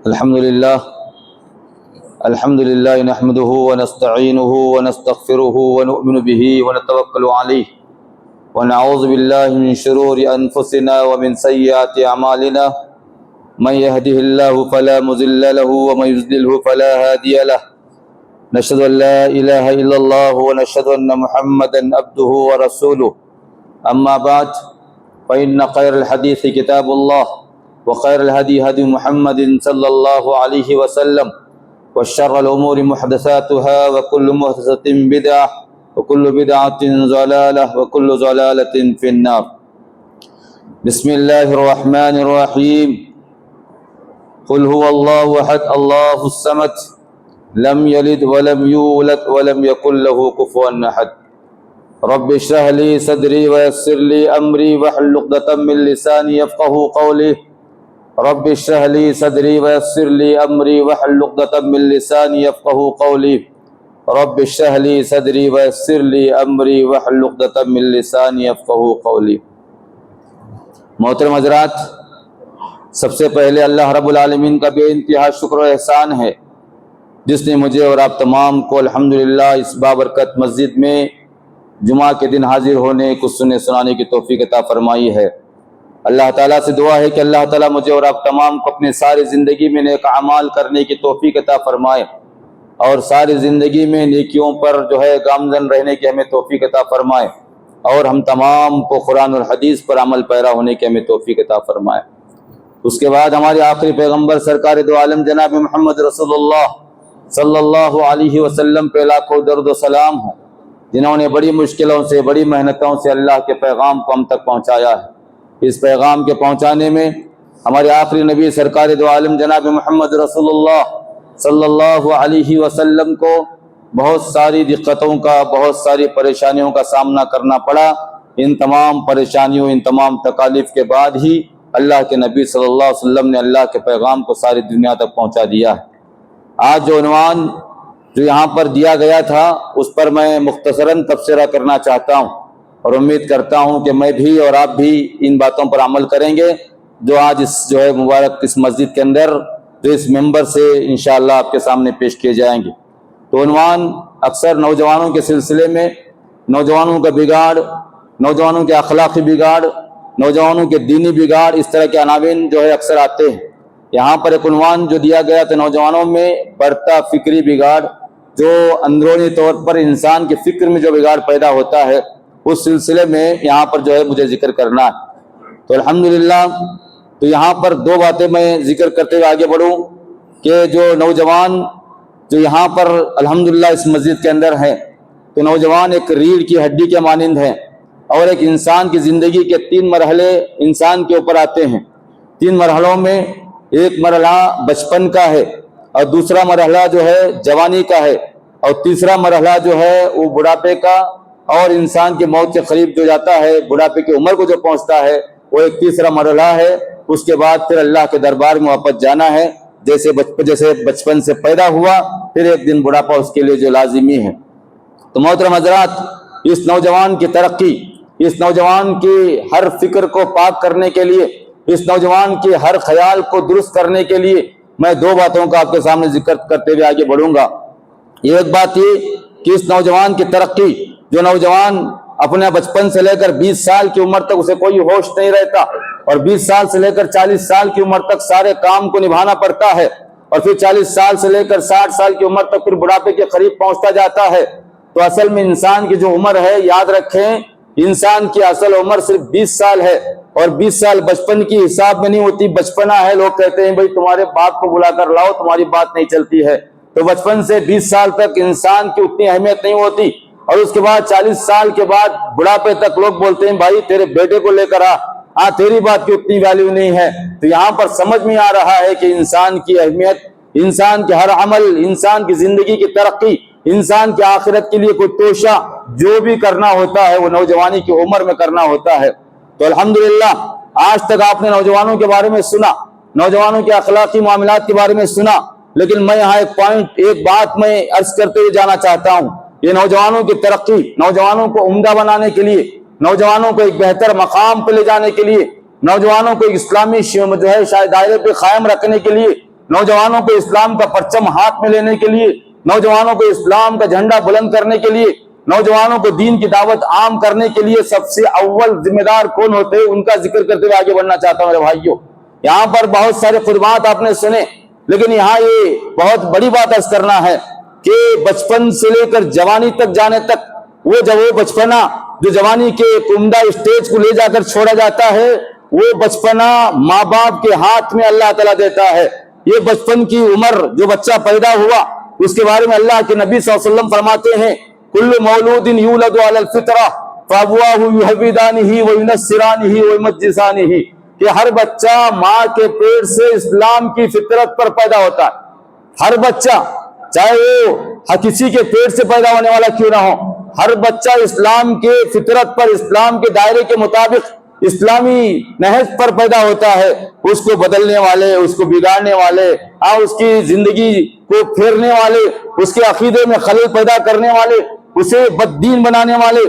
الحمد لله نحمده ونستعينه ونستغفره ونؤمن به ونتوكل عليه ونعوذ بالله من شرور أنفسنا ومن سيئات أعمالنا من يهده الله فلا مضل له ومن يضلل فلا هادي له نشهد أن لا إله إلا الله ونشهد أن محمدا عبده ورسوله أما بعد فإن خير الحديث كتاب الله وخير الهدي هدي محمد صلى الله عليه وسلم وشر الأمور محدثاتها وكل محدثة بدعة وكل بدعة ضلالة وكل ضلالة في النار. بسم الله الرحمن الرحيم. قل هو الله أحد الله الصمد لم يلد ولم يولد ولم يكن له كفوا أحد. رب اشرح لي صدري ويسر لي أمري واحلل عقدة من لساني يفقهوا قولي. رب اشرح لي صدري ويسر لي أمري واحلل عقدة من لساني يفقهوا قولي. رب اشرح لي صدري ويسر لي أمري واحلل عقدة من لساني يفقهوا قولي. محترم حضرات، سب سے پہلے اللہ رب العالمین کا بے انتہا شکر و احسان ہے جس نے مجھے اور آپ تمام کو الحمدللہ اس بابرکت مسجد میں جمعہ کے دن حاضر ہونے، کچھ سننے سنانے کی توفیق عطا فرمائی ہے. اللہ تعالیٰ سے دعا ہے کہ اللہ تعالیٰ مجھے اور آپ تمام کو اپنے ساری زندگی میں نیک اعمال کرنے کی توفیق عطا فرمائے اور ساری زندگی میں نیکیوں پر گامزن رہنے کی ہمیں توفیق عطا فرمائے اور ہم تمام کو قرآن اور حدیث پر عمل پیرا ہونے کی ہمیں توفیق عطا فرمائے. اس کے بعد ہمارے آخری پیغمبر سرکار دو عالم جناب محمد رسول اللہ صلی اللہ علیہ وسلم پہ لاکھوں درود و سلام ہوں، جنہوں نے بڑی مشکلوں سے بڑی محنتوں سے اللہ کے پیغام کو ہم تک پہنچایا ہے. اس پیغام کے پہنچانے میں ہمارے آخری نبی سرکار دو عالم جناب محمد رسول اللہ صلی اللہ علیہ وسلم کو بہت ساری دقتوں کا، بہت ساری پریشانیوں کا سامنا کرنا پڑا. ان تمام پریشانیوں، ان تمام تکالیف کے بعد ہی اللہ کے نبی صلی اللہ علیہ وسلم نے اللہ کے پیغام کو ساری دنیا تک پہنچا دیا ہے. آج جو عنوان جو یہاں پر دیا گیا تھا اس پر میں مختصراً تبصرہ کرنا چاہتا ہوں اور امید کرتا ہوں کہ میں بھی اور آپ بھی ان باتوں پر عمل کریں گے جو آج اس مبارک اس مسجد کے اندر جو اس ممبر سے انشاءاللہ آپ کے سامنے پیش کیے جائیں گے. تو عنوان اکثر نوجوانوں کے سلسلے میں نوجوانوں کا بگاڑ، نوجوانوں کے اخلاقی بگاڑ، نوجوانوں کے دینی بگاڑ، اس طرح کے عناوین اکثر آتے ہیں. یہاں پر ایک عنوان جو دیا گیا تو نوجوانوں میں بڑھتا فکری بگاڑ، جو اندرونی طور پر انسان کے فکر میں جو بگاڑ پیدا ہوتا ہے اس سلسلے میں یہاں پر مجھے ذکر کرنا ہے. تو الحمدللہ تو یہاں پر دو باتیں میں ذکر کرتے ہوئے آگے بڑھوں کہ جو نوجوان جو یہاں پر الحمدللہ اس مسجد کے اندر ہیں تو نوجوان ایک ریڑھ کی ہڈی کے مانند ہیں اور ایک انسان کی زندگی کے 3 مرحلے انسان کے اوپر آتے ہیں. 3 مرحلوں میں ایک مرحلہ بچپن کا ہے اور دوسرا مرحلہ جوانی کا ہے اور تیسرا مرحلہ وہ بڑھاپے کا اور انسان کی موت کے قریب جو جاتا ہے، بڑھاپے کی عمر کو جو پہنچتا ہے وہ ایک تیسرا مرحلہ ہے. اس کے بعد پھر اللہ کے دربار میں واپس جانا ہے، جیسے بچپن سے پیدا ہوا پھر ایک دن بڑھاپا اس کے لیے جو لازمی ہے. تو محترم حضرات، اس نوجوان کی ترقی، اس نوجوان کی ہر فکر کو پاک کرنے کے لیے، اس نوجوان کے ہر خیال کو درست کرنے کے لیے میں 2 باتوں کا آپ کے سامنے ذکر کرتے ہوئے آگے بڑھوں گا. ایک بات یہ کہ اس نوجوان کی ترقی، جو نوجوان اپنے بچپن سے لے کر 20 سال کی عمر تک اسے کوئی ہوش نہیں رہتا اور 20 سال سے لے کر 40 سال کی عمر تک سارے کام کو نبھانا پڑتا ہے اور پھر 40 سال سے لے کر 60 سال کی عمر تک پھر بڑھاپے کے قریب پہنچتا جاتا ہے. تو اصل میں انسان کی جو عمر ہے، یاد رکھیں، انسان کی اصل عمر صرف 20 سال ہے اور 20 سال بچپن کی حساب میں نہیں ہوتی، بچپنا ہے. لوگ کہتے ہیں بھائی تمہارے باپ کو بلا کر لاؤ، تمہاری بات نہیں چلتی ہے. تو بچپن سے 20 سال تک انسان کی اتنی اہمیت نہیں ہوتی اور اس کے بعد 40 سال کے بعد بڑھاپے تک لوگ بولتے ہیں بھائی تیرے بیٹے کو لے کر تیری بات کی اتنی ویلیو نہیں ہے. تو یہاں پر سمجھ میں آ رہا ہے کہ انسان کی اہمیت، انسان کے ہر عمل، انسان کی زندگی کی ترقی، انسان کی آخرت کے لیے کوئی توشہ جو بھی کرنا ہوتا ہے وہ نوجوانی کی عمر میں کرنا ہوتا ہے. تو الحمدللہ آج تک آپ نے نوجوانوں کے بارے میں سنا، نوجوانوں کے اخلاقی معاملات کے بارے میں سنا، لیکن میں یہاں ایک بات میں عرض کرتے ہوئے جانا چاہتا ہوں. یہ نوجوانوں کی ترقی، نوجوانوں کو عمدہ بنانے کے لیے، نوجوانوں کو ایک بہتر مقام پہ لے جانے کے لیے، نوجوانوں کو ایک اسلامی دائرے پہ قائم رکھنے کے لیے، نوجوانوں کو اسلام کا پرچم ہاتھ میں لینے کے لیے، نوجوانوں کو اسلام کا جھنڈا بلند کرنے کے لیے، نوجوانوں کو دین کی دعوت عام کرنے کے لیے سب سے اول ذمہ دار کون ہوتے ہیں، ان کا ذکر کرتے ہوئے آگے بڑھنا چاہتا ہوں میرے بھائیوں۔ یہاں پر بہت سارے خطبات آپ نے سنے، لیکن یہاں یہ بہت بڑی بات عرض کرنا ہے کہ بچپن سے لے کر جوانی تک جانے تک وہ بچپنا جو جوانی کے ایک عمدہ اسٹیج کو لے جا کر چھوڑا جاتا ہے، وہ بچپنا ماں باپ کے ہاتھ میں اللہ تعالیٰ دیتا ہے۔ یہ بچپن کی عمر جو بچہ پیدا ہوا اس کے بارے میں اللہ کے نبی صلی اللہ علیہ وسلم فرماتے ہیں کل مولود یولد علی الفطرہ فابواہ یحودانہ وینصرانہ ویمجسانہ، کہ ہر بچہ ماں کے پیٹ سے اسلام کی فطرت پر پیدا ہوتا ہے۔ ہر بچہ چاہے وہ کسی کے پیٹ سے پیدا ہونے والا کیوں نہ ہو، ہر بچہ اسلام کے فطرت پر، اسلام کے دائرے کے مطابق، اسلامی نہج پر پیدا ہوتا ہے۔ اس کو بدلنے والے، اس کو بگاڑنے والے، اس کی زندگی کو پھیرنے والے، اس کے عقیدے میں خلل پیدا کرنے والے، اسے بد دین بنانے والے،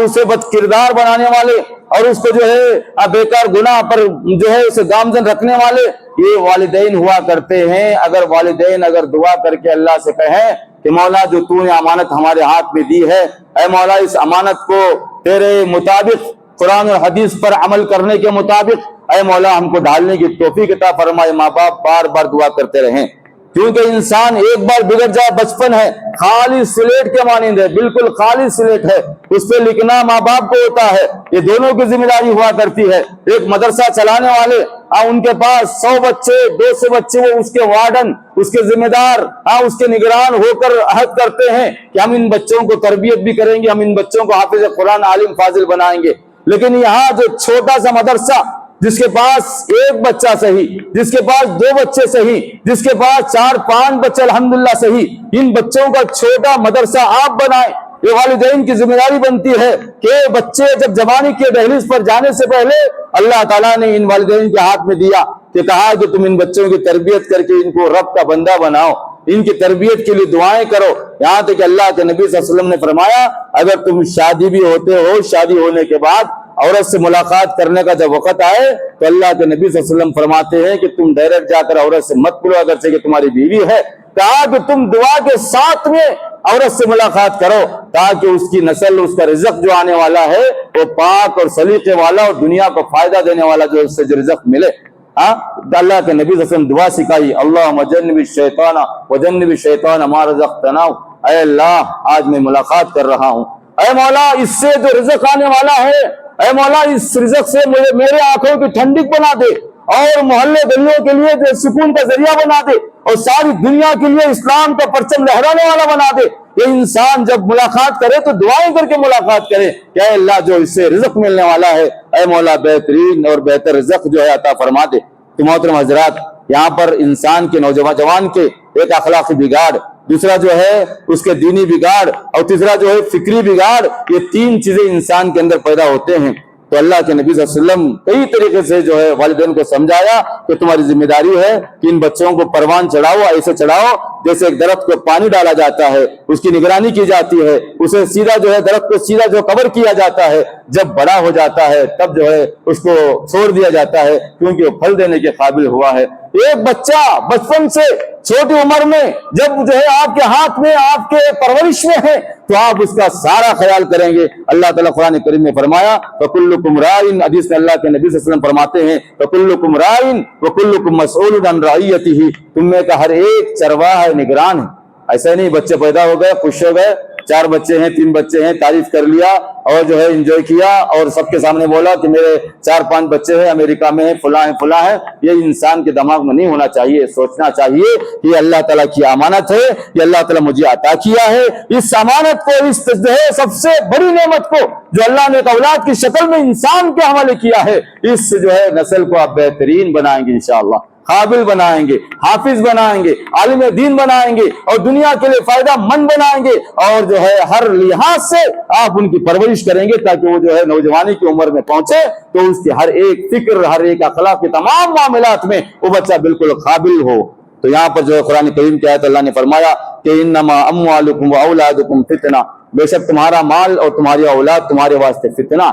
اسے بد کردار بنانے والے، اور اس کو جو ہے بیکار گناہ پر جو ہے اسے گامزن رکھنے والے، یہ والدین ہوا کرتے ہیں۔ اگر والدین اگر دعا کر کے اللہ سے کہیں کہ مولا جو تو نے امانت ہمارے ہاتھ میں دی ہے، اے مولا اس امانت کو تیرے مطابق قرآن اور حدیث پر عمل کرنے کے مطابق اے مولا ہم کو ڈھالنے کی توفیق عطا فرمائے، ماں باپ بار بار دعا کرتے رہیں، کیونکہ انسان ایک بار بگڑ جائے، بچپن ہے خالی سلیٹ کے مانند ہے، بالکل خالی سلیٹ ہے، اس پہ لکھنا ماں باپ کو ہوتا ہے، یہ دونوں کی ذمہ داری ہوا کرتی ہے۔ ایک مدرسہ چلانے والے ان کے پاس 100 بچے 200 بچے، وہ اس کے وارڈن، اس کے ذمہ دار، اس کے نگران ہو کر عہد کرتے ہیں کہ ہم ان بچوں کو تربیت بھی کریں گے، ہم ان بچوں کو حافظ قرآن عالم فاضل بنائیں گے۔ لیکن یہاں جو چھوٹا سا مدرسہ، جس کے پاس ایک بچہ صحیح، جس کے پاس 2 بچے صحیح، جس کے پاس 4-5 بچے الحمدللہ صحیح، ان بچوں کا چھوٹا مدرسہ آپ بنائیں۔ یہ والدین کی ذمہ داری بنتی ہے کہ بچے جب جوانی کے دہلیز پر جانے سے پہلے اللہ تعالیٰ نے ان والدین کے ہاتھ میں دیا کہ کہا کہ تم ان بچوں کی تربیت کر کے ان کو رب کا بندہ بناؤ، ان کی تربیت کے لیے دعائیں کرو۔ یہاں تک کہ اللہ کے نبی صلی اللہ علیہ وسلم نے فرمایا اگر تم شادی بھی ہوتے ہو، شادی ہونے کے بعد عورت سے ملاقات کرنے کا جب وقت آئے تو اللہ کے نبی صلی اللہ علیہ وسلم فرماتے ہیں کہ تم ڈائریکٹ جا کر عورت سے مت ملو اگرچہ کہ تمہاری بیوی ہے، کہا کہ تم دعا کے ساتھ میں عورت سے ملاقات کرو تاکہ اس کی نسل، اس کا رزق جو آنے والا ہے وہ پاک اور سلیقے والا اور دنیا کو فائدہ دینے والا جو اس سے جو رزق ملے۔ اللہ کے نبی صلی اللہ علیہ وسلم دعا سکھائی، اللہم جنب الشیطان وجنب الشیطان ما رزقتنا، اے اللہ آج میں ملاقات کر رہا ہوں، اے مولا اس سے جو رزق آنے والا ہے، اے مولا اس رزق سے میرے آنکھوں کی ٹھنڈک بنا دے اور محلے گلیوں کے لیے سکون کا ذریعہ بنا دے اور ساری دنیا کے لیے اسلام کا پرچم لہرانے والا بنا دے۔ یہ انسان جب ملاقات کرے تو دعائیں کر کے ملاقات کرے کہ اے اللہ جو اس سے رزق ملنے والا ہے، اے مولا بہترین اور بہتر رزق جو ہے عطا فرما دے۔ تو محترم حضرات، یہاں پر انسان کے نوجوان کے ایک اخلاقی بگاڑ، دوسرا جو ہے اس کے دینی بگاڑ، اور تیسرا جو ہے فکری بگاڑ، یہ 3 چیزیں انسان کے اندر پیدا ہوتے ہیں۔ تو اللہ کے نبی صلی اللہ علیہ وسلم کئی طریقے سے جو ہے والدین کو سمجھایا کہ تمہاری ذمہ داری ہے کہ ان بچوں کو پروان چڑھاؤ، ایسے چڑھاؤ جیسے ایک درخت کو پانی ڈالا جاتا ہے، اس کی نگرانی کی جاتی ہے، اسے سیدھا جو ہے درخت کو سیدھا جو کور کیا جاتا ہے، جب بڑا ہو جاتا ہے تب جو ہے اس کو چھوڑ دیا جاتا ہے کیونکہ وہ پھل دینے کے قابل ہوا ہے۔ ایک بچہ بچپن سے چھوٹی عمر میں جب جو ہے آپ کے ہاتھ میں، آپ کے پرورش میں ہے تو آپ اس کا سارا خیال کریں گے۔ اللہ تعالیٰ قرآن کریم میں فرمایا فَكُلُّكُمْ رَاعٍ، حدیث میں اللہ کے نبی صلی اللہ علیہ وسلم فرماتے ہیں فَكُلُّكُمْ رَاعٍ وَكُلُّكُمْ مَسْئُولٌ عَنْ رَعِيَّتِهِ، تم میں کا ہر ایک چرواہ ہے، نگران ہے۔ ایسا نہیں بچے پیدا ہو گئے خوش ہو گئے، 4 بچے ہیں 3 بچے ہیں، تعریف کر لیا اور جو ہے انجوائے کیا اور سب کے سامنے بولا کہ میرے 4-5 بچے ہیں، امریکہ میں ہیں، فلاں ہیں فلاں ہیں۔ یہ انسان کے دماغ میں نہیں ہونا چاہیے، سوچنا چاہیے کہ یہ اللہ تعالیٰ کی امانت ہے، یہ اللہ تعالیٰ مجھے عطا کیا ہے، اس امانت کو، اس جو ہے سب سے بڑی نعمت کو جو اللہ نے ایک اولاد کی شکل میں انسان کے حوالے کیا ہے، اس جو ہے نسل کو آپ بہترین بنائیں گے انشاءاللہ، قابل بنائیں گے، حافظ بنائیں گے، عالم دین بنائیں گے اور دنیا کے لیے فائدہ مند بنائیں گے، اور جو ہے ہر لحاظ سے آپ ان کی پرورش کریں گے تاکہ وہ جو ہے نوجوانی کی عمر میں پہنچے تو اس کی ہر ایک فکر، ہر ایک اخلاق کے تمام معاملات میں وہ بچہ بالکل قابل ہو۔ تو یہاں پر جو ہے قرآن کریم کی آیت اللہ نے فرمایا کہ انما اموالکم واولادکم فتنہ، بے شک تمہارا مال اور تمہاری اولاد تمہارے واسطے فتنہ،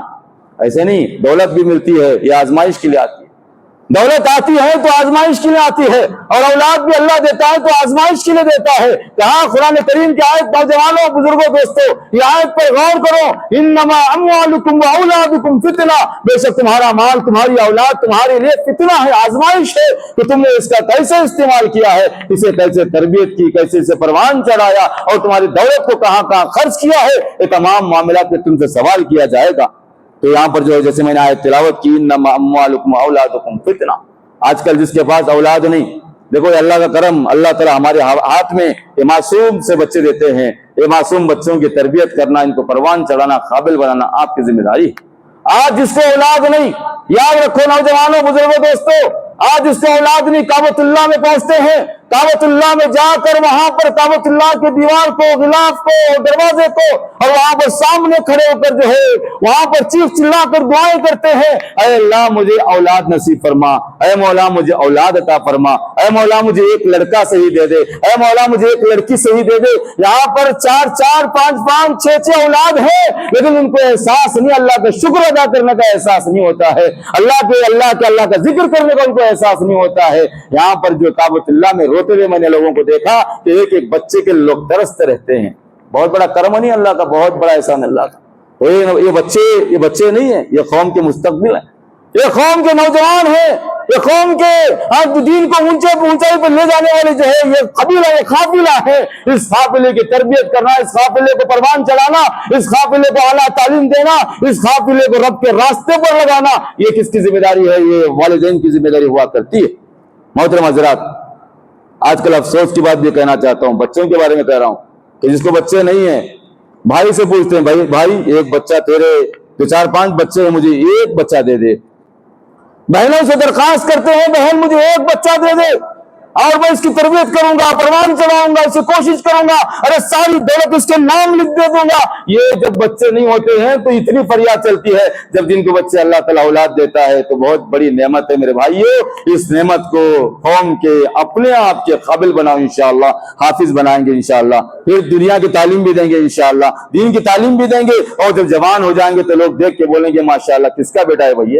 ایسے نہیں دولت بھی ملتی ہے، یہ آزمائش کے لیے آتی ہے، دولت آتی ہے تو آزمائش کے لیے آتی ہے، اور اولاد بھی اللہ دیتا ہے تو آزمائش کے لیے دیتا ہے۔ کہاں قرآن کریم کی آیت، نوجوانوں بزرگوں دوستوں، یہ آیت پر غور کرو، انما اموالکم واولادکم فتنہ، بے شک تمہارا مال، تمہاری اولاد تمہارے لیے فتنہ ہے، آزمائش ہے کہ تم نے اس کا کیسے استعمال کیا ہے، اسے کیسے تربیت کی، کیسے اسے پروان چڑھایا، اور تمہاری دولت کو کہاں کہاں خرچ کیا ہے، یہ تمام معاملات میں تم سے سوال کیا جائے گا۔ تو یہاں پر جو ہے جیسے میں نے آیت تلاوت کی، انما اموالکم اولادکم فتنہ، آج کل جس کے پاس اولاد نہیں، دیکھو یہ اللہ کا کرم، اللہ تعالیٰ ہمارے ہاتھ میں یہ معصوم سے بچے دیتے ہیں، یہ معصوم بچوں کی تربیت کرنا، ان کو پروان چڑھانا، قابل بنانا آپ کی ذمہ داری ہے۔ آج جس کو اولاد نہیں، یاد رکھو نوجوانوں بزرگوں دوستوں، آج جس کو اولاد نہیں، کعبۃ اللہ میں پہنچتے ہیں، کعبۃ اللہ میں جا کر وہاں پر کعبۃ اللہ کے دیوار کو، غلاف کو، دروازے کو، اور وہاں پر سامنے کھڑے ہو کر جو ہے وہاں پر چیخ چلا کر دعائیں کرتے ہیں، اے اللہ مجھے اولاد نصیب فرما، اے مولا مجھے اولاد عطا فرما، اے مولا مجھے ایک لڑکا صحیح دے دے، اے مولا مجھے ایک لڑکی صحیح دے دے۔ یہاں پر 4 5 6 اولاد ہیں، لیکن ان کو احساس نہیں، اللہ کا شکر ادا کرنے کا احساس نہیں ہوتا ہے، اللہ کا ذکر کرنے کا ان کو احساس نہیں ہوتا ہے۔ یہاں پر جو کعبۃ اللہ میں روتے ہوئے میں نے لوگوں کو دیکھا کہ ایک ایک بچے کے لوگ ترستے رہتے ہیں، بہت بڑا کرم نہیں اللہ کا، بہت بڑا احسان اللہ کا۔ یہ بچے نہیں ہیں، یہ قوم کے مستقبل ہیں، یہ قوم کے نوجوان ہیں، یہ قوم کے دین کو اونچائی پر لے جانے والے جو ہے یہ قبیلہ، یہ قافلہ ہے۔ اس قافلے کی تربیت کرنا، اس قافلے کو پروان چڑھانا، اس قافلے کو اعلیٰ تعلیم دینا، اس قافلے کو رب کے راستے پر لگانا، یہ کس کی ذمہ داری ہے؟ یہ والدین کی ذمہ داری ہوا کرتی ہے۔ محترم حضرات، آج کل افسوس کی بات بھی کہنا چاہتا ہوں، بچوں کے بارے میں کہہ رہا ہوں کہ جس کو بچے نہیں ہیں، بھائی سے پوچھتے ہیں، بھائی ایک بچہ، تیرے تو 4 5 بچے ہیں، مجھے ایک بچہ دے دے۔ بہنوں سے درخواست کرتے ہیں، بہن مجھے ایک بچہ دے دے اور میں اس کی تربیت کروں گا، پروان چڑھاؤں گا، اسے کوشش کروں گا، ارے ساری دولت اس کے نام لکھ دے دوں گا۔ یہ جب بچے نہیں ہوتے ہیں تو اتنی فریاد چلتی ہے، جب جن کو بچے اللہ تعالیٰ اولاد دیتا ہے تو بہت بڑی نعمت ہے میرے بھائیو۔ اس نعمت کو قوم کے اپنے آپ کے قابل بناؤ، انشاءاللہ حافظ بنائیں گے انشاءاللہ، پھر دنیا کی تعلیم بھی دیں گے انشاءاللہ، دین کی تعلیم بھی دیں گے، اور جب جوان ہو جائیں گے تو لوگ دیکھ کے بولیں گے ماشاءاللہ کس کا بیٹا ہے بھائی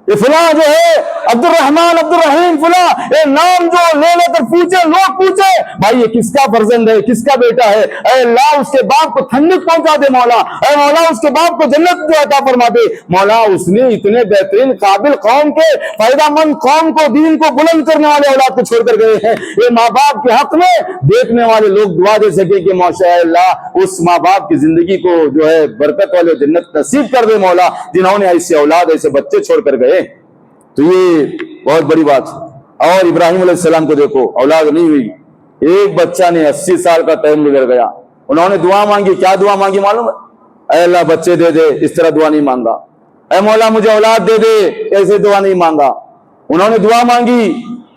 یہ فلاں جو ہے عبد الرحمن، عبد الرحیم فلاں، یہ نام جو لے کر پوچھے، لوگ پوچھے بھائی یہ کس کا فرزند ہے، کس کا بیٹا ہے؟ اے اللہ اس کے باپ کو ٹھنڈک پہنچا دے مولا، اے مولا اس کے باپ کو جنت عطا فرما دے مولا۔ اس نے اتنے بہترین قابل قوم کے، فائدہ مند قوم کو، دین کو بلند کرنے والے اولاد کو چھوڑ کر گئے ہیں۔ یہ ماں باپ کے حق میں دیکھنے والے لوگ دعا دے سکے کہ ماشاء اللہ اس ماں باپ کی زندگی کو جو ہے برکت والے جنت نصیب کر دے مولا، جنہوں نے ایسے اولاد، ایسے بچے چھوڑ کر گئے۔ تو یہ بہت بڑی بات ہے۔ اور ابراہیم علیہ السلام کو دیکھو، اولاد نہیں ہوئی، ایک بچہ نے 80 سال کا ٹائم گزر گیا، انہوں نے دعا مانگی، کیا دعا مانگی معلوم ہے؟ اے اللہ بچے دے دے، اس طرح دعا نہیں مانگا۔ اے مولا مجھے اولاد دے دے، ایسے دعا نہیں مانگا، انہوں نے دعا مانگی۔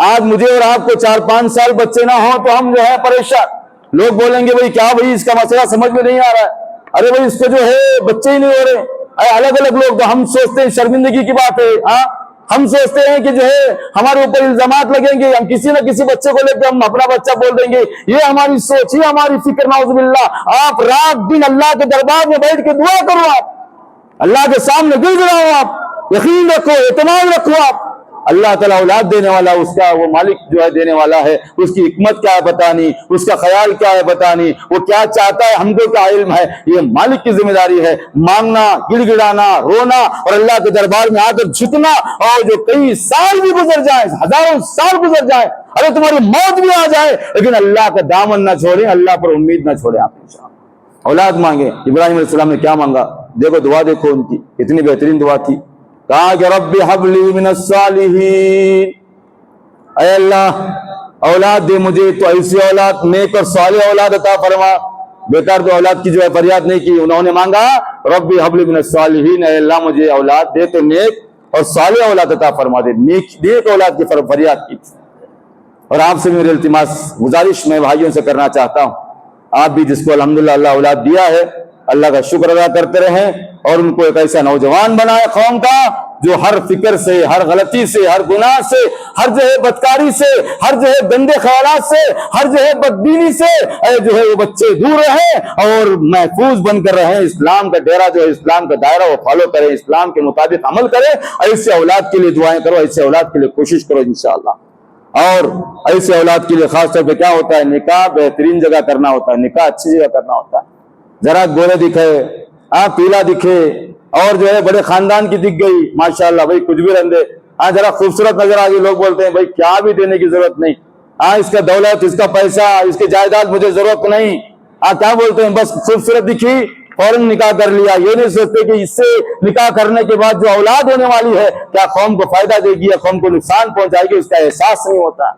آج مجھے اور آپ کو 4 5 سال بچے نہ ہوں تو ہم جو ہے پریشان، لوگ بولیں گے بھائی کیا بھائی اس کا مسئلہ سمجھ میں نہیں آ رہا ہے، ارے بھائی اس کو جو ہے بچے ہی نہیں ہو رہے، الگ الگ لوگ، تو ہم سوچتے ہیں شرمندگی کی بات ہے، ہاں ہم سوچتے ہیں کہ جو ہے ہمارے اوپر الزامات لگیں گے، ہم کسی نہ کسی بچے کو لے کے ہم اپنا بچہ بول دیں گے، یہ ہماری سوچ، یہ ہماری فکر، نعوذ باللہ۔ آپ رات دن اللہ کے دربار میں بیٹھ کے دعا کرو، آپ اللہ کے سامنے گر گراؤ، آپ یقین رکھو، اعتماد رکھو، آپ اللہ تعالیٰ اولاد دینے والا، اس کا وہ مالک جو ہے دینے والا ہے، اس کی حکمت کیا ہے پتہ نہیں، اس کا خیال کیا ہے پتہ نہیں، وہ کیا چاہتا ہے ہم کو کیا علم ہے، یہ مالک کی ذمہ داری ہے۔ مانگنا، گڑ گڑانا، رونا اور اللہ کے دربار میں آ کر جھکنا، اور جو کئی سال بھی گزر جائیں، ہزاروں سال گزر جائیں، ارے تمہاری موت بھی آ جائے، لیکن اللہ کا دامن نہ چھوڑیں، اللہ پر امید نہ چھوڑیں۔ آپ انشاءاللہ اولاد مانگیں۔ ابراہیم علیہ السلام نے کیا مانگا؟ دیکھو دعا، دیکھو ان کی اتنی بہترین دعا تھی، کہا کہ رب حب لی من الصالحین، اے اللہ اولاد دے مجھے، تو ایسی اولاد، نیک اور صالح اولاد عطا فرما۔ بیکار تو اولاد کی جو ہے فریاد نہیں کی، انہوں نے مانگا رب حب لی من الصالحین، اے اللہ مجھے اولاد دے تو نیک اور صالح اولاد عطا فرما دے، نیک اولاد کی فریاد کی۔ اور آپ سے میری التماس گزارش میں بھائیوں سے کرنا چاہتا ہوں، آپ بھی جس کو الحمدللہ اللہ اولاد دیا ہے، اللہ کا شکر ادا کرتے رہیں، اور ان کو ایک ایسا نوجوان بنائے قوم کا جو ہر فکر سے، ہر غلطی سے، ہر گناہ سے، ہر جو ہے بدکاری سے، ہر جو ہے گندے خیالات سے، ہر جو ہے بدبینی سے جو ہے وہ بچے دور رہیں اور محفوظ بن کر رہیں. اسلام کا ڈیرا جو ہے، اسلام کا دائرہ وہ فالو کریں، اسلام کے مطابق عمل کریں. ایسے اولاد کے لیے دعائیں کرو، ایسے اولاد کے لیے کوشش کرو انشاءاللہ. اور ایسے اولاد کے لیے خاص طور پہ کیا ہوتا ہے، نکاح بہترین جگہ کرنا ہوتا ہے، نکاح اچھی جگہ کرنا ہوتا ہے. ذرا گورے دکھے، پیلا دکھے اور جو ہے بڑے خاندان کی دکھ گئی، ماشاءاللہ بھائی کچھ بھی رندے، ذرا خوبصورت نظر آ گئی، لوگ بولتے ہیں بھائی کیا بھی دینے کی ضرورت نہیں، اس کا دولت، اس کا پیسہ، اس کی جائیداد مجھے ضرورت نہیں. کیا بولتے ہیں، بس خوبصورت دکھی فوراً نکاح کر لیا. یہ نہیں سوچتے کہ اس سے نکاح کرنے کے بعد جو اولاد ہونے والی ہے کیا قوم کو فائدہ دے گی یا قوم کو نقصان پہنچائے گی، اس کا احساس نہیں ہوتا.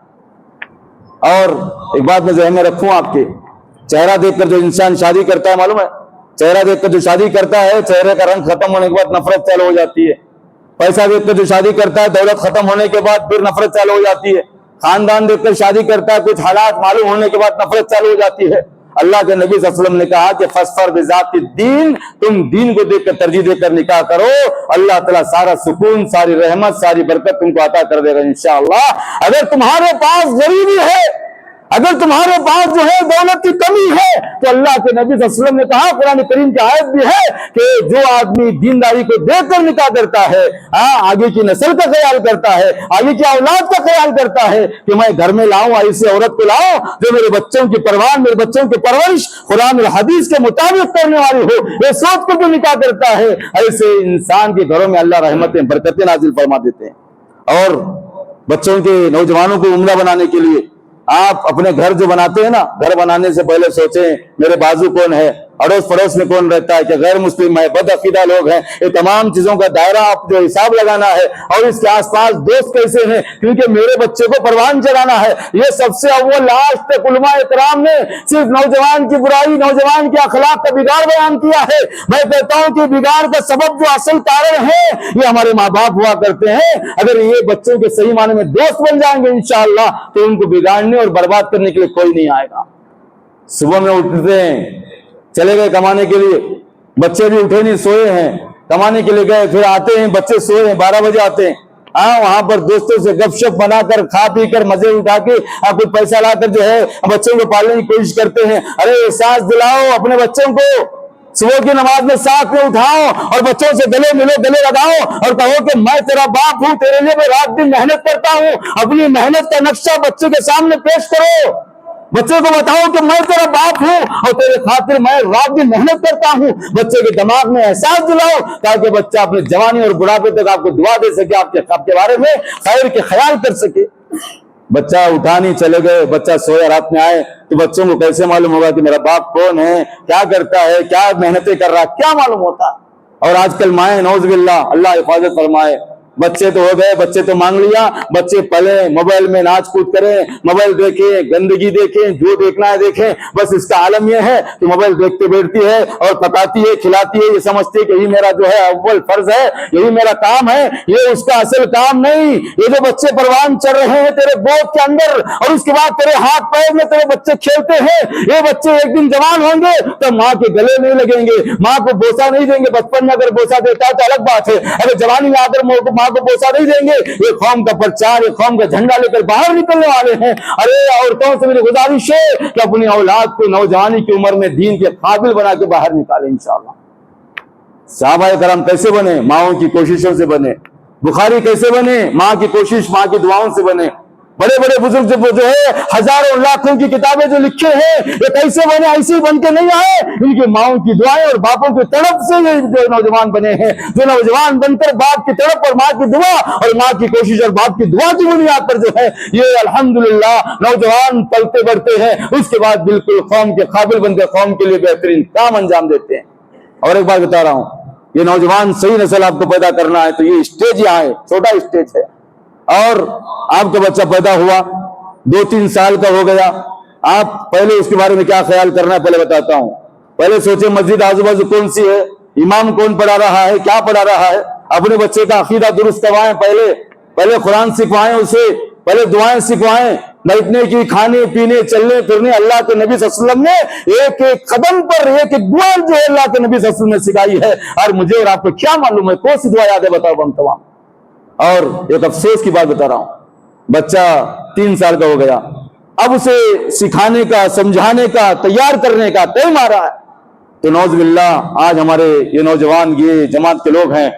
اور ایک بات میں ذہن میں رکھوں آپ کے، چہرہ دیکھ کر جو انسان شادی کرتا ہے، معلوم ہے چہرہ دیکھ کر جو شادی کرتا ہے، چہرے کا رنگ ختم ہونے کے بعد نفرت چالو ہو جاتی ہے. پیسہ دیکھ کر جو شادی کرتا ہے، دولت ختم ہونے کے بعد پھر نفرت چالو ہو جاتی ہے. خاندان دیکھ کر شادی کرتا ہے، کچھ حالات معلوم ہونے کے بعد نفرت چالو ہو جاتی ہے. اللہ کے نبی صلی اللہ علیہ وسلم نے کہا کہ فَاصْفَرْ بِذَاتِ الدِّينِ، تم دین کو دیکھ کر ترجیح دے کر نکاح کرو، اللہ تعالیٰ سارا سکون، ساری رحمت، ساری برکت تم کو عطا کر دے گا انشاءاللہ. اگر تمہارے پاس غریبی ہے، اگر تمہارے پاس جو ہے دولت کی کمی ہے، تو اللہ کے نبی صلی اللہ علیہ وسلم نے کہا، قرآن کریم کی آیت بھی ہے کہ جو آدمی دینداری کو دیکھ کر نکاح کرتا ہے، آگے کی نسل کا خیال کرتا ہے، آگے کی اولاد کا خیال کرتا ہے کہ میں گھر میں لاؤں ایسی عورت کو لاؤں جو میرے بچوں کی پروان، میرے بچوں کی پرورش قرآن اور حدیث کے مطابق کرنے والی ہو، یہ سوچ کر جو نکاح کرتا ہے، ایسے انسان کے گھروں میں اللہ رحمتیں، برکتیں نازل فرما دیتے ہیں. اور بچوں کے، نوجوانوں کو عمدہ بنانے کے لیے آپ اپنے گھر جو بناتے ہیں نا، گھر بنانے سے پہلے سوچیں میرے بازو کون ہے، اڑوس پڑوس میں کون رہتا ہے، کہ غیر مسلم ہے، بد عقیدہ لوگ ہیں. یہ تمام چیزوں کا دائرہ آپ جو حساب لگانا ہے، اور اس کے آس پاس دوست کیسے ہیں، کیونکہ میرے بچے کو پروان چڑھانا ہے. یہ سب سے اول لاسٹ تک علماء اکرام نے صرف نوجوان کی برائی، نوجوان کے اخلاق کا بگاڑ بیان کیا ہے. میں کہتا ہوں کہ بگاڑ کا سبب جو اصل کارن ہے یہ ہمارے ماں باپ ہوا کرتے ہیں. اگر یہ بچوں کے صحیح معنی میں دوست بن جائیں گے انشاءاللہ تو ان کو بگاڑنے اور برباد کرنے کے لیے کوئی نہیں آئے گا. صبح میں اٹھتے ہیں، چلے گئے کمانے کے لیے، بچے بھی اٹھے نہیں، سوئے ہیں، کمانے کے لیے گئے، پھر آتے ہیں بچے سوئے ہیں، 12 بجے آتے ہیں، وہاں پر دوستوں سے گپ شپ بنا کر، کھا پی کر، مزے اٹھا کے کچھ پیسہ لا کر جو ہے بچوں کو پالنے کی کوشش کرتے ہیں. ارے احساس دلاؤ اپنے بچوں کو، صبح کی نماز میں ساتھ میں اٹھاؤ اور بچوں سے گلے ملو، گلے لگاؤ اور کہو کہ میں تیرا باپ ہوں، تیرے لیے میں رات دن محنت کرتا ہوں. اپنی محنت کا نقشہ بچے کے سامنے پیش کرو، بچے کو بتاؤ کہ میں تیرا باپ ہوں اور تیرے خاطر میں رات دن محنت کرتا ہوں. بچے کے دماغ میں احساس دلاؤ تاکہ بچہ اپنے جوانی اور بڑھاپے تک آپ کو دعا دے سکے، آپ کے بارے میں خیر کے خیال کر سکے. بچہ اٹھا نہیں، چلے گئے، بچہ سویا، رات میں آئے تو بچوں کو کیسے معلوم ہوگا کہ میرا باپ کون ہے، کیا کرتا ہے، کیا محنتیں کر رہا ہے، کیا معلوم ہوتا. اور آج کل مائیں نعوذ باللہ، اللہ حفاظت فرمائے، بچے تو ہو گئے، بچے تو مانگ لیا، بچے پلے موبائل میں ناچ کود کریں، موبائل دیکھیں، گندگی دیکھیں، جو دیکھنا ہے دیکھیں. بس اس کا عالم یہ ہے کہ موبائل دیکھتے بیٹھتی ہے اور پکاتی ہے، کھلاتی ہے، یہ سمجھتی ہے کہ یہی میرا جو ہے اول فرض ہے، یہی میرا کام ہے. یہ اس کا اصل کام نہیں. یہ جو بچے پروان چڑھ رہے ہیں تیرے گود کے اندر اور اس کے بعد تیرے ہاتھ پیر میں تیرے بچے کھیلتے ہیں، یہ بچے ایک دن جوان ہوں گے تو ماں کے گلے نہیں لگیں گے، ماں کو بوسہ نہیں دیں گے. بچپن میں اگر بوسہ دیتا ہے تو الگ بات ہے، اگر جوانی میں آ کر ماں کو بوسہ نہیں دیں گے، یہ قوم کا پرچار، یہ قوم کا جھنڈا لے کر باہر نکلنے والے ہیں. ارے عورتوں سے میری گزارش ہے کہ اپنی اولاد کو نوجوانی کی عمر میں دین کے قابل بنا کے باہر نکالیں انشاءاللہ. صحابہ کرام کیسے بنے؟ ماؤں کی کوششوں سے بنے. بخاری کیسے بنے؟ ماں کی کوشش، ماں کی دعاؤں سے بنے. بڑے بڑے بزرگ جو ہے ہزاروں لاکھوں کی کتابیں جو لکھے ہیں یہ کیسے بنے؟ ایسے ہی بن کے نہیں آئے، ان کی ماؤں کی دعائیں اور باپوں کی تڑپ سے یہ جو نوجوان بنے ہیں. جو نوجوان بن کر باپ کی تڑپ اور ماں کی دعا اور ماں کی کوشش اور باپ کی دعا کی بنیاد پر جو ہے یہ الحمدللہ نوجوان پلتے بڑھتے ہیں، اس کے بعد بالکل قوم کے قابل بنتے، قوم کے لیے بہترین کام انجام دیتے ہیں. اور ایک بات بتا رہا ہوں، یہ نوجوان صحیح نسل آپ کو پیدا کرنا ہے تو یہ اسٹیج یہاں ہے، چھوٹا اسٹیج ہے. اور آپ کا بچہ پیدا ہوا، 2-3 سال کا ہو گیا، آپ پہلے اس کے بارے میں کیا خیال کرنا ہے پہلے بتاتا ہوں. پہلے سوچیں مسجد آزو بازو کون سی ہے، امام کون پڑھا رہا ہے، کیا پڑھا رہا ہے. اپنے بچے کا عقیدہ درست کروائیں، پہلے قرآن سکھوائیں اسے، پہلے دعائیں سکھوائیں، بیٹھنے کی، کھانے پینے، چلنے پھرنے. اللہ کے نبی صلی اللہ علیہ وسلم نے ایک ایک قدم پر ایک ایک دعا جو ہے اللہ کے نبی صلی اللہ علیہ وسلم نے سکھائی ہے. اور مجھے اور آپ کو کیا معلوم ہے کون سی دعا یاد ہے؟ بتاؤ ہم تمام. اور ایک افسوس کی بات بتا رہا ہوں، بچہ 3 سال کا ہو گیا، اب اسے سکھانے کا، سمجھانے کا، تیار کرنے کا ٹائم آ رہا ہے، تو نعوذ باللہ آج ہمارے یہ نوجوان، یہ جماعت کے لوگ ہیں،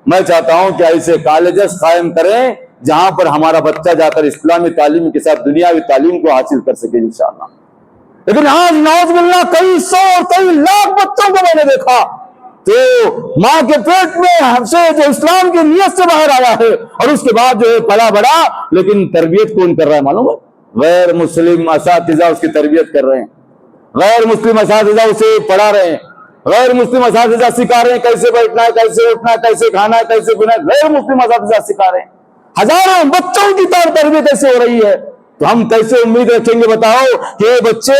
میں چاہتا ہوں کہ ایسے کالجز قائم کریں جہاں پر ہمارا بچہ جا کر اسلامی تعلیم کے ساتھ دنیاوی تعلیم کو حاصل کر سکے انشاءاللہ۔ لیکن آج نعوذ باللہ کئی سو اور کئی لاکھ بچوں کو میں نے دیکھا تو ماں کے پیٹ میں سے جو اسلام کی نیت سے باہر آیا ہے اور اس کے بعد جو ہے پلا بڑا، لیکن تربیت کون کر رہا ہے معلوم ہے؟ غیر مسلم اساتذہ اس کی تربیت کر رہے ہیں، غیر مسلم اساتذہ اسے پڑھا رہے ہیں، غیر مسلم اساتذہ سکھا رہے ہیں کیسے بیٹھنا ہے، کیسے اٹھنا ہے، کیسے کھانا ہے، کیسے پینا ہے، غیر مسلم اساتذہ سکھا رہے ہیں۔ ہزاروں بچوں کی تربیت ایسے ہو رہی ہے، تو ہم کیسے امید رکھیں گے بتاؤ کہ بچے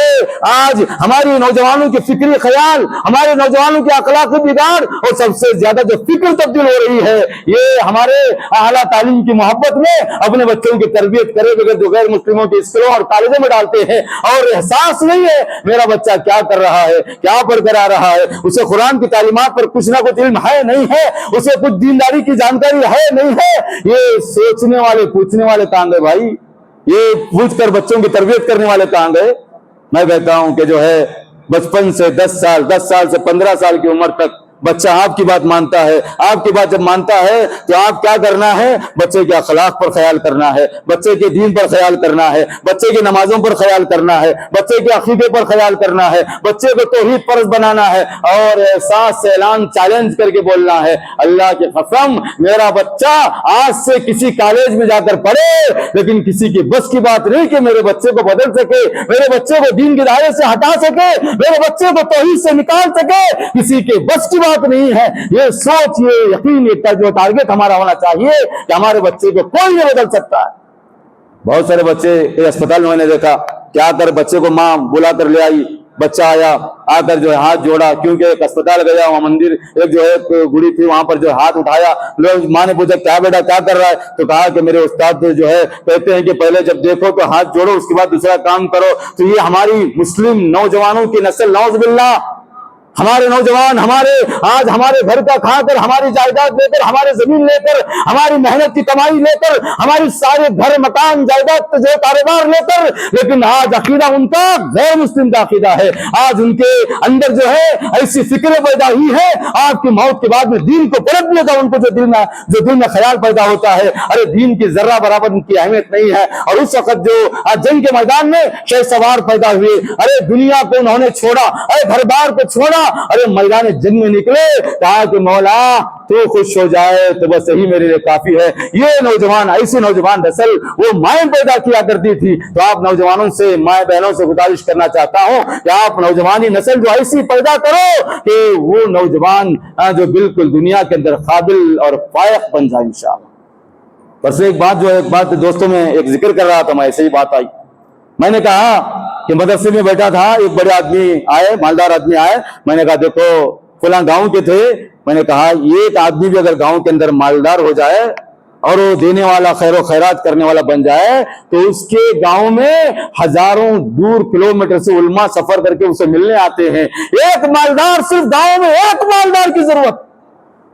آج ہماری نوجوانوں کے فکری خیال، ہمارے نوجوانوں کے اخلاقی بگاڑ، اور سب سے زیادہ جو فکر تبدیل ہو رہی ہے یہ ہمارے اعلیٰ تعلیم کی محبت میں اپنے بچوں کی تربیت کرے بغیر جو غیر مسلموں کے اسکولوں اور کالجوں میں ڈالتے ہیں، اور احساس نہیں ہے میرا بچہ کیا کر رہا ہے، کیا پڑھ کر آ رہا ہے، اسے قرآن کی تعلیمات پر کچھ نہ کچھ علم ہے نہیں ہے، اسے کچھ دینداری کی جانکاری ہے نہیں ہے۔ یہ سوچنے والے پوچھنے والے کہاں گئے بھائی؟ یہ پوچھ کر بچوں کی تربیت کرنے والے کہاں گئے؟ میں کہتا ہوں کہ جو ہے بچپن سے 10 سال سے 15 سال کی عمر تک بچہ آپ کی بات مانتا ہے، آپ کی بات جب مانتا ہے تو آپ کیا کرنا ہے؟ بچے کے اخلاق پر خیال کرنا ہے، بچے کے دین پر خیال کرنا ہے، بچے کی نمازوں پر خیال کرنا ہے، بچے کے عقیدے پر خیال کرنا ہے، بچے کو توحید پرست بنانا ہے، اور احساس سے اعلان چیلنج کر کے بولنا ہے، اللہ کی قسم میرا بچہ آج سے کسی کالج میں جا کر پڑھے، لیکن کسی کی بس کی بات نہیں کہ میرے بچے کو بدل سکے، میرے بچے کو دین کے دائرے سے ہٹا سکے، میرے بچے کو توحید سے نکال سکے، کسی کے بس کی بات نہیں ہے۔ یہ سوچ، یہ یقین، یہ جو ٹارگٹ ہمارا ہونا چاہیے کہ ہمارے بچے کو کوئی نہیں بدل سکتا ہے۔ بہت سارے بچے اسپتال میں نے دیکھا کہ آ کر بچے کو ماں بلا کر لے آئی، بچہ آیا، آ کر جو ہے ہاتھ جوڑا، کیونکہ ایک اسپتال گیا، وہاں مندر ایک جو ہے گڑی تھی، وہاں پر جو ہاتھ اٹھایا، لوگ ماں نے پوچھا کیا بیٹا کیا کر رہا ہے؟ تو کہا کہ میرے استاد جو ہے کہتے ہیں کہ پہلے جب دیکھو تو ہاتھ جوڑو، اس کے بعد دوسرا کام کرو۔ تو یہ ہماری مسلم نوجوانوں کی نسل، نعوذ باللہ، ہمارے نوجوان آج ہمارے گھر کا کھا کر، ہماری جائیداد لے کر، ہمارے زمین لے کر، ہماری محنت کی کمائی لے کر، ہماری سارے گھر مکان جائیداد جو کاروبار لے کر، لیکن آج عقیدہ ان کا غیر مسلم کا عقیدہ ہے۔ آج ان کے اندر جو ہے ایسی فکریں پیدا ہوئی ہے، آپ کی موت کے بعد میں دین کو پلٹنے کا ان کو جو دل میں خیال پیدا ہوتا ہے، ارے دین کی ذرہ برابر ان کی اہمیت نہیں ہے۔ اور اس وقت جو جنگ کے میدان میں شہ سوار پیدا ہوئے، ارے دنیا کو انہوں نے چھوڑا، ارے گھر بار کو چھوڑا، ارے میدان جنگ میں نکلے، کہا کہ مولا تو خوش ہو جائے تو بس یہی میرے لیے کافی ہے۔ یہ نوجوان، ایسی نوجوان نسل وہ مائیں پیدا کیا کرتی تھی۔ تو آپ نوجوانوں سے، مائیں بہنوں سے گزارش کرنا چاہتا ہوں کہ آپ نوجوانی نسل جو ایسی پیدا کرو کہ وہ نوجوان جو بالکل دنیا کے اندر قابل اور فائق بن جائے انشاءاللہ۔ بس ایک بات دوستوں میں ایک ذکر کر رہا تھا، میں ایسے ہی بات آئی، میں نے کہا کہ مدرسے میں بیٹھا تھا، ایک بڑے آدمی آئے، مالدار آدمی آئے، میں نے کہا دیکھو فلاں گاؤں کے تھے، میں نے کہا ایک آدمی بھی اگر گاؤں کے اندر مالدار ہو جائے اور وہ دینے والا، خیر و خیرات کرنے والا بن جائے، تو اس کے گاؤں میں ہزاروں دور کلومیٹر سے علماء سفر کر کے اسے ملنے آتے ہیں۔ ایک مالدار، صرف گاؤں میں ایک مالدار کی ضرورت،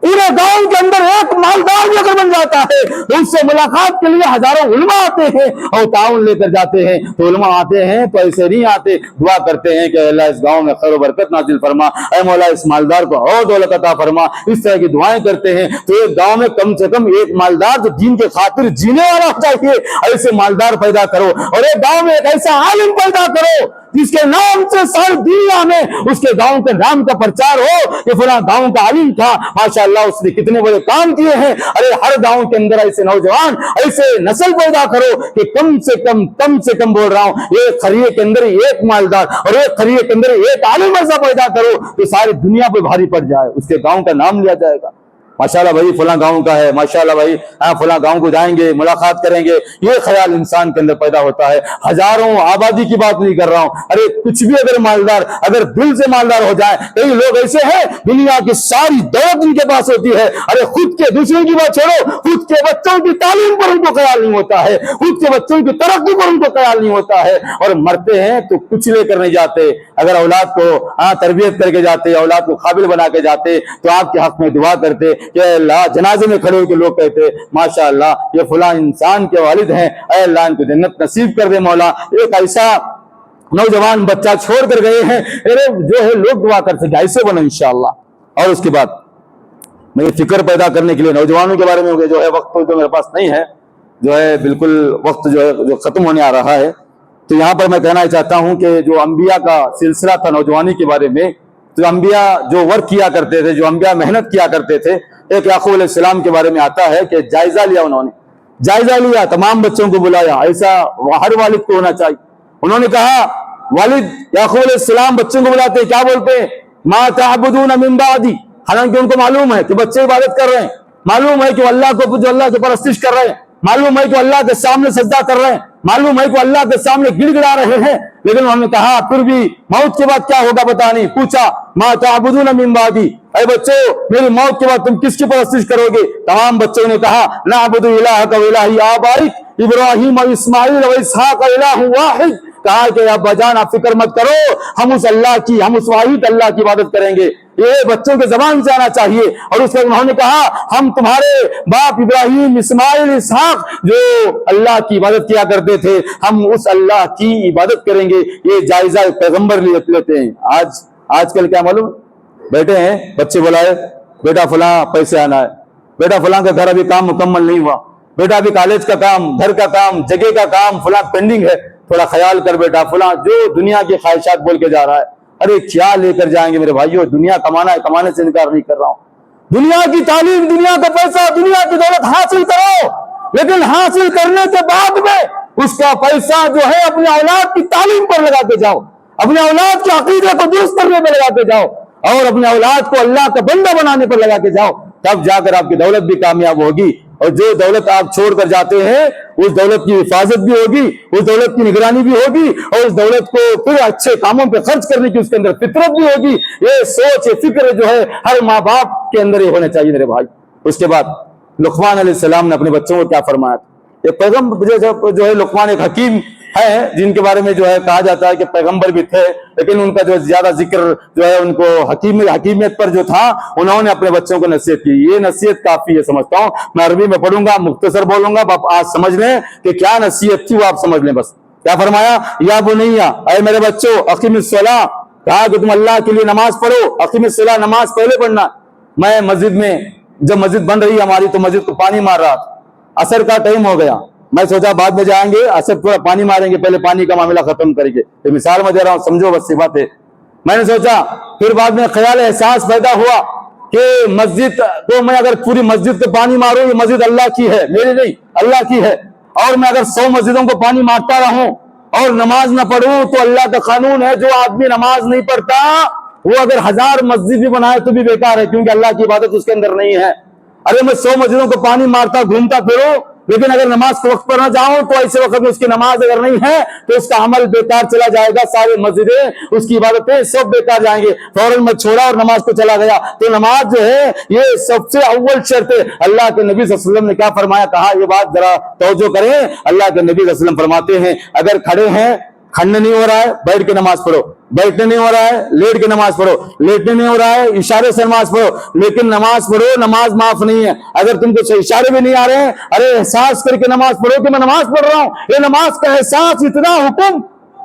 پورے گاؤں کے اندر ایک مالدار بھی اگر بن جاتا ہے تو اس سے ملاقات کے لیے ہزاروں علماء آتے ہیں اور تعاون لے کر جاتے ہیں۔ تو علماء آتے ہیں تو ایسے نہیں آتے، دعا کرتے ہیں کہ اللہ اس گاؤں میں خیر و برکت نازل فرما، اے مولا اس مالدار کو اور دولت عطا فرما، اس طرح کی دعائیں کرتے ہیں۔ تو ایک گاؤں میں کم سے کم ایک مالدار جو دین کے خاطر جینے والا چاہیے، ایسے مالدار پیدا کرو، اور ایک گاؤں میں ایک ایسا عالم پیدا کرو جس کے نام سے ساری دنیا میں اس کے گاؤں کے نام کا پرچار ہو کہ فلاں گاؤں کا عالم تھا، ماشاءاللہ اس نے کتنے بڑے کام کیے ہیں۔ ارے ہر گاؤں کے اندر ایسے نوجوان، ایسے نسل پیدا کرو کہ کم سے کم بول رہا ہوں، ایک قریے کے اندر ایک مالدار اور ایک قریے کے اندر ایک عالم ایسا پیدا کرو تو ساری دنیا پہ بھاری پڑ جائے، اس کے گاؤں کا نام لیا جائے گا۔ ماشاءاللہ بھائی فلاں گاؤں کا ہے، ماشاءاللہ بھائی فلاں گاؤں کو جائیں گے، ملاقات کریں گے، یہ خیال انسان کے اندر پیدا ہوتا ہے۔ ہزاروں آبادی کی بات نہیں کر رہا ہوں، ارے کچھ بھی اگر مالدار، اگر دل سے مالدار ہو جائے، کئی لوگ ایسے ہیں دنیا کی ساری دولت ان کے پاس ہوتی ہے، ارے خود کے دوسروں کی بات چھوڑو، خود کے بچوں کی تعلیم پر ان کو خیال نہیں ہوتا ہے، خود کے بچوں کی ترقی پر ان کو خیال نہیں ہوتا ہے، اور مرتے ہیں تو کچھ لے کر نہیں جاتے۔ اگر اولاد کو تربیت کر کے جاتے، اولاد کو قابل بنا کے جاتے تو آپ کے حق میں دعا کرتے کہ اے اللہ جنازے میں کھڑے ہو کے لوگ کہتے ماشاءاللہ یہ فلاں انسان کے والد ہیں، اے اللہ ان کو جنت نصیب کر دے مولا، ایک ایسا نوجوان بچہ چھوڑ کر گئے ہیں، جو ہے لوگ دعا کر سکے ایسے بنو انشاءاللہ۔ اور اس کے بعد میں یہ فکر پیدا کرنے کے لیے نوجوانوں کے بارے میں جو ہے وقت تو میرے پاس نہیں ہے، جو ہے بالکل وقت جو ہے جو ختم ہونے آ رہا ہے، تو یہاں پر میں کہنا چاہتا ہوں کہ جو انبیاء کا سلسلہ تھا نوجوانی کے بارے میں، تو انبیاء جو ورک کیا کرتے تھے، جو انبیاء محنت کیا کرتے تھے، ایک یعقوب علیہ السلام کے بارے میں آتا ہے کہ جائزہ لیا، انہوں نے جائزہ لیا، تمام بچوں کو بلایا، ایسا ہر والد کو ہونا چاہیے۔ انہوں نے کہا، والد یعقوب علیہ السلام بچوں کو بلاتے کیا بولتے ہیں؟ ما تعبدون من بعدی، حالانکہ ان کو معلوم ہے کہ بچے عبادت کر رہے ہیں، معلوم ہے کہ اللہ کو جو اللہ کی پرستش کر رہے ہیں، معلوم ہے کہ اللہ کے سامنے سجدہ کر رہے ہیں، معلوم ہے کہ اللہ کے سامنے گڑ گڑا رہے ہیں، لیکن انہوں نے کہا پھر بھی موت کے بعد کیا ہوگا پتا نہیں، پوچھا ما تعبدون من بعدی، اے بچوں میری موت کے بعد تم کس کی پرستش کرو گے؟ تمام بچوں نے کہا نعبد الہک و الہ آبائک ابراہیم و اسماعیل و اسحاق الہ واحد، کہا کہ ابا جان آپ فکر مت کرو، ہم اس اللہ کی، ہم اس واحد اللہ کی عبادت کریں گے، یہ بچوں کے زبان سے آنا چاہیے۔ اور اس وقت انہوں نے کہا ہم تمہارے باپ ابراہیم اسماعیل اسحاق جو اللہ کی عبادت کیا کرتے تھے، ہم اس اللہ کی عبادت کریں گے، یہ جائزہ پیغمبر لیتے ہیں۔ آج کل کیا معلوم، بیٹے ہیں بچے بلائے، بیٹا فلاں پیسے آنا ہے، بیٹا فلاں کا گھر ابھی کام مکمل نہیں ہوا، بیٹا ابھی کالج کا کام، گھر کا کام، جگہ کا کام فلاں پینڈنگ ہے، تھوڑا خیال کر بیٹا، فلاں جو دنیا کی خواہشات بول کے جا رہا ہے۔ ارے کیا لے کر جائیں گے میرے بھائیو، دنیا کمانا ہے، کمانے سے انکار نہیں کر رہا ہوں، دنیا کی تعلیم، دنیا کا پیسہ، دنیا کی دولت حاصل کرو، لیکن حاصل کرنے کے بعد میں اس کا پیسہ جو ہے اپنے اولاد کی تعلیم پر لگا کے جاؤ، اپنے اولاد کے عقیدے کو درست کرنے پر لگا کے جاؤ، اور اپنے اولاد کو اللہ کا بندہ بنانے پر لگا کے جاؤ، تب جا کر آپ کی دولت بھی کامیاب ہوگی۔ اور جو دولت آپ چھوڑ کر جاتے ہیں اس دولت کی حفاظت بھی ہوگی، اس دولت کی نگرانی بھی ہوگی، اور اس دولت کو پھر اچھے کاموں پہ خرچ کرنے کی اس کے اندر فطرت بھی ہوگی۔ یہ سوچ، یہ فکر جو ہے ہر ماں باپ کے اندر یہ ہونا چاہیے میرے بھائی۔ اس کے بعد لقمان علیہ السلام نے اپنے بچوں کو کیا فرمایا تھا؟ یہ پیغمبر جو ہے لقمان ایک حکیم ہے، جن کے بارے میں جو ہے کہا جاتا ہے کہ پیغمبر بھی تھے، لیکن ان کا جو زیادہ ذکر جو ہے ان کو حکیمیت پر جو تھا، انہوں نے اپنے بچوں کو نصیحت کی۔ یہ نصیحت کافی ہے سمجھتا ہوں، میں عربی میں پڑھوں گا، مختصر بولوں گا، آپ آج سمجھ لیں کہ کیا نصیحت تھی، وہ آپ سمجھ لیں بس۔ کیا فرمایا؟ یا بنیا، اے میرے بچوں، اقیم الصلاۃ، کہا کہ تم اللہ کے لیے نماز پڑھو، اقیم الصلاۃ، نماز پہلے پڑھنا۔ میں مسجد میں جب مسجد بن رہی ہماری تو مسجد کو پانی مار رہا تھا، عصر کا ٹائم ہو گیا، میں سوچا بعد میں جائیں گے، عصر پورا پانی ماریں گے، پہلے پانی کا معاملہ ختم کریں گے، یہ مثال میں دے رہا ہوں، سمجھو بس سی بات ہے۔ میں نے سوچا، پھر بعد میں خیال احساس پیدا ہوا کہ مسجد کو میں اگر پوری مسجد کو پانی ماروں، یہ مسجد اللہ کی ہے، میری نہیں، اللہ کی ہے، اور میں اگر 100 مسجدوں کو پانی مارتا رہوں اور نماز نہ پڑھوں تو اللہ کا قانون ہے، جو آدمی نماز نہیں پڑھتا وہ اگر 1000 مسجد بھی بنائے تو بھی بیکار ہے، کیونکہ اللہ کی عبادت اس کے اندر نہیں ہے۔ ارے میں 100 مسجدوں کو پانی مارتا گھومتا پھروں، لیکن اگر نماز کے وقت پر نہ جاؤں تو ایسے وقت میں اس کی نماز اگر نہیں ہے تو اس کا عمل بیکار چلا جائے گا، سارے مسجدیں، اس کی عبادتیں سب بیکار جائیں گے۔ فوراً میں چھوڑا اور نماز کو چلا گیا۔ تو نماز جو ہے یہ سب سے اول شرط ہے۔ اللہ کے نبی صلی اللہ علیہ وسلم نے کیا فرمایا؟ کہا، یہ بات ذرا توجہ کریں، اللہ کے نبی صلی اللہ علیہ وسلم فرماتے ہیں اگر کھڑے ہیں، کھڑنے نہیں ہو رہا ہے، بیٹھ کے نماز پڑھو، بیٹھنے نہیں ہو رہا ہے، لیٹ کے نماز پڑھو، لیٹنے نہیں ہو رہا ہے، اشارے سے نماز پڑھو، لیکن نماز پڑھو، نماز معاف نہیں ہے۔ اگر تم کو اشارے بھی نہیں آ رہے ہیں، ارے احساس کر کے نماز پڑھو کہ میں نماز پڑھ رہا ہوں، یہ نماز کا احساس، اتنا حکم۔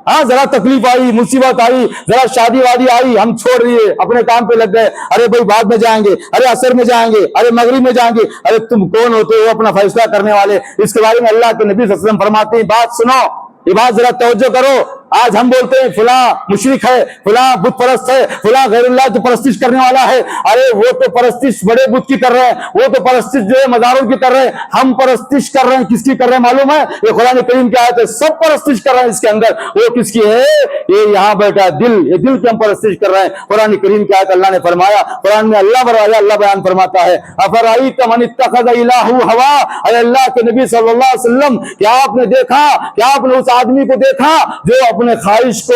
ہاں ذرا تکلیف آئی، مصیبت آئی، ذرا شادی وادی آئی، ہم چھوڑ دیے، اپنے کام پہ لگ گئے، ارے بھائی بعد میں جائیں گے، ارے عصر میں جائیں گے، ارے مغرب میں جائیں گے۔ ارے تم کون ہوتے ہو اپنا فیصلہ کرنے والے؟ اس کے بارے میں اللہ کے نبی صلی اللہ علیہ وسلم فرماتے ہیں، بات سنو، یہ بات ذرا توجہ کرو۔ آج ہم بولتے ہیں فلاں مشرک ہے، فلاں بت پرست ہے، فلاں غیر اللہ کی پرستش کرنے والا ہے۔ ارے وہ تو پرستش بڑے بت کی کر رہے ہیں، وہ تو پرستش جو ہے مزاروں کی کر رہے ہیں، ہم پرستش کر رہے ہیں کس کی کر رہے ہیں معلوم ہے؟ یہ قرآن کریم کی آیت ہے، سب پرستش کر رہے ہیں اس کے اندر، وہ کس کی ہے؟ یہ یہاں بیٹھا دل، یہ دل کی ہم پرستش کر رہے ہیں۔ قرآن کریم کی آیت اللہ نے فرمایا، قرآن میں اللہ بیان فرماتا ہے، افرأیت من اتخذ الہہ ہوا، اے اللہ کے نبی صلی اللہ علیہ وسلم، کیا آپ نے دیکھا، کیا آپ نے اس آدمی کو دیکھا جو اپنے خواہش کو